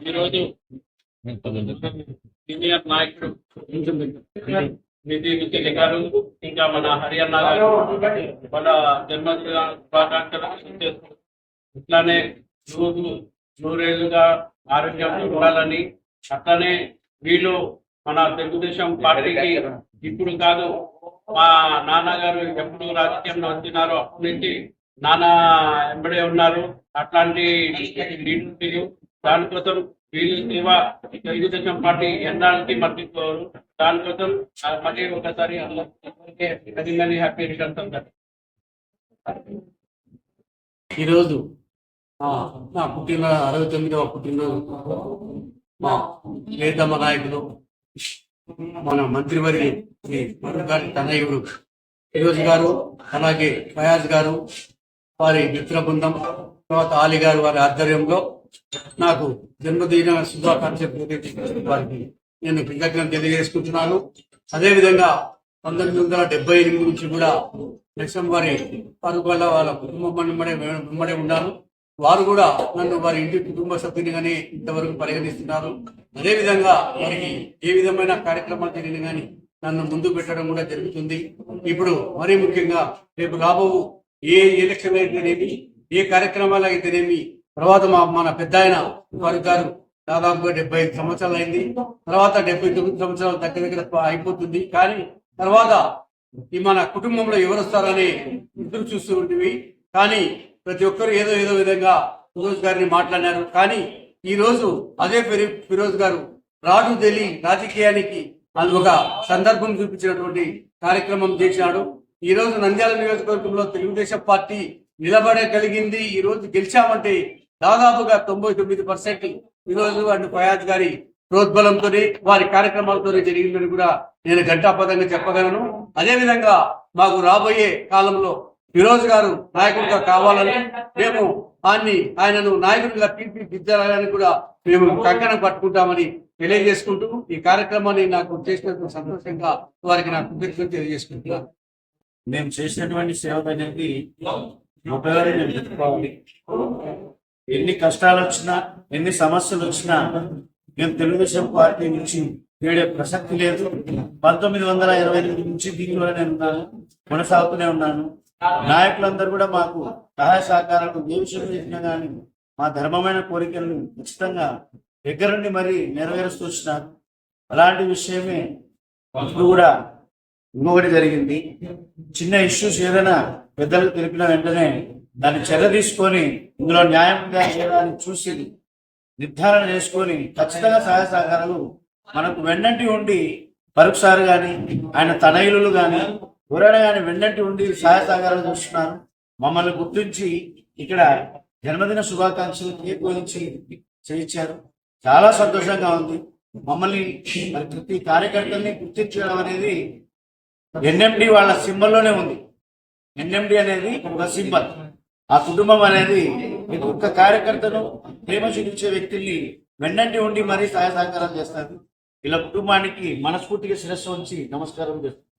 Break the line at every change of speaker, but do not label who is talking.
ఈరోజు సీనియర్ నాయకుడు నిధి నిఖిల్ గారు ఇంకా మన హరియన్న గారు వాళ్ళ జన్మదిన శుభాకాంక్షలు ఇట్లానే నూరేళ్లుగా ఆరోగ్యంగా ఉండాలని, అట్లనే వీళ్ళు మన తెలుగుదేశం పార్టీకి ఇప్పుడు కాదు మా నాన్నగారు ఎప్పుడు రాజకీయంలో వచ్చినారో అప్పటి నుంచి నాన్న ఎంబడే ఉన్నారు. అట్లాంటి లీడర్లు దానికోసం వీళ్ళు సేవ తెలుగుదేశం పార్టీ ఎన్నాళ్ళకి మర్చిపోరు. దానికోసం మళ్ళీ ఒకసారి అందరికీ హ్యాపీ రిటర్న్స్ అంటారు.
ఈరోజు నా 69వ పుట్టినరోజు మా ప్రియతమ నాయకులు మన మంత్రివర్గి శ్రీ మధు గారి తనయుడు ఫిరోజ్ గారు, అలాగే ఫయాజ్ గారు, వారి మిత్ర బృందం, తర్వాత ఆలి గారు వారి ఆధ్వర్యంలో నాకు జన్మదిన శుభాకాంక్షలు వారికి నేను కృతజ్ఞతలు తెలియజేసుకుంటున్నాను. అదేవిధంగా 1978 నుంచి కూడా లక్ష్యం వారి వారు వాళ్ళ కుటుంబం వెంబడే ఉన్నాను. వారు కూడా నన్ను వారి ఇంటి కుటుంబ సభ్యునిగానే ఇంతవరకు పరిగణిస్తున్నారు. అదేవిధంగా వారికి ఏ విధమైన కార్యక్రమాలు జరిగిన కానీ నన్ను ముందు పెట్టడం కూడా జరుగుతుంది. ఇప్పుడు మరీ ముఖ్యంగా రేపు రాబో ఏ ఎలక్షన్ అయితేనేమి, ఏ కార్యక్రమాలు అయితేనేమి, తర్వాత మన పెద్ద ఆయన ఫారూక్ గారు దాదాపుగా 75 సంవత్సరాలు అయింది. తర్వాత 79 సంవత్సరాలు దగ్గర అయిపోతుంది. కానీ తర్వాత ఈ మన కుటుంబంలో ఎవరు వస్తారని ఎదురు చూస్తూ ఉంటుంది. కానీ ప్రతి ఒక్కరు ఏదో విధంగా ఫిరోజ్ గారిని మాట్లాడినారు. కానీ ఈ రోజు అదే ఫిరోజ్ గారు రాజు ఢిల్లీ రాజకీయానికి అది ఒక సందర్భం చూపించినటువంటి కార్యక్రమం చేశాడు. ఈ రోజు నంద్యాల నియోజకవర్గంలో తెలుగుదేశం పార్టీ నిలబడగలిగింది. ఈ రోజు గెలిచామంటే దాదాపుగా 99% ఈరోజు అండ్ ఫయాజ్ గారి ప్రోద్బలంతో వారి కార్యక్రమాలతో జరిగిందని కూడా నేను ఘంటాపదంగా చెప్పగలను. అదేవిధంగా మాకు రాబోయే కాలంలో ఫిరోజ్ గారు నాయకుడిగా కావాలని మేము ఆయనను నాయకుడిగా తీర్చిదిద్దాలని కూడా మేము కంకణం పట్టుకుంటామని తెలియజేసుకుంటూ ఈ కార్యక్రమాన్ని నాకు చేసినందుకు సంతోషంగా వారికి నాకు కృతజ్ఞతలు తెలియజేసుకుంటున్నాను.
మేము చేసినటువంటి సేవ అనేది గొప్పగానే మేము చెప్పుకోవాలి. ఎన్ని కష్టాలు వచ్చినా, ఎన్ని సమస్యలు వచ్చినా మేము తెలుగుదేశం పార్టీ నుంచి వేడే ప్రసక్తి లేదు. 1928 నుంచి దీనిలోనే నేను ఉన్నాను, కొనసాగుతూనే ఉన్నాను. నాయకులందరూ కూడా మాకు సహాయ సహకారాలు ఏ విషయం చేసినా కానీ మా ధర్మమైన కోరికలను ఖచ్చితంగా దగ్గరుండి మరి నెరవేరుస్తూ వచ్చినారు. అలాంటి విషయమే ఇప్పుడు కూడా ఇంకొకటి జరిగింది. చిన్న ఇష్యూస్ ఏదైనా పెద్దలకు తెలిపిన వెంటనే దాన్ని చర్య తీసుకొని ఇందులో న్యాయంగా ఏదని చూసి నిర్ధారణ చేసుకొని ఖచ్చితంగా సహాయ సహకారాలు మనకు వెన్నంటి ఉండి ఫరూక్ సార్ కానీ ఆయన తనయులు కానీ ఎవరైనా కానీ వెన్నంటి ఉండి సహాయ సహకారాలు చూస్తున్నారు. మమ్మల్ని గుర్తించి ఇక్కడ జన్మదిన శుభాకాంక్షలు కేటాయించి చేయించారు. చాలా సంతోషంగా ఉంది. మమ్మల్ని మరి ప్రతి కార్యకర్తల్ని గుర్తించడం అనేది ఎన్ఎండి వాళ్ళ సింబల్లోనే ఉంది. ఎన్ఎండి అనేది ఒక సింబల్. ఆ కుటుంబం అనేది ప్రతి ఒక్క కార్యకర్తను ప్రేమ చూపించే వ్యక్తుల్ని వెన్నంటి ఉండి మరీ సహాయ సహకారాలు చేస్తారు. ఇలా కుటుంబానికి మనస్ఫూర్తిగా శిరస్సు ఉంచి నమస్కారం చేస్తారు.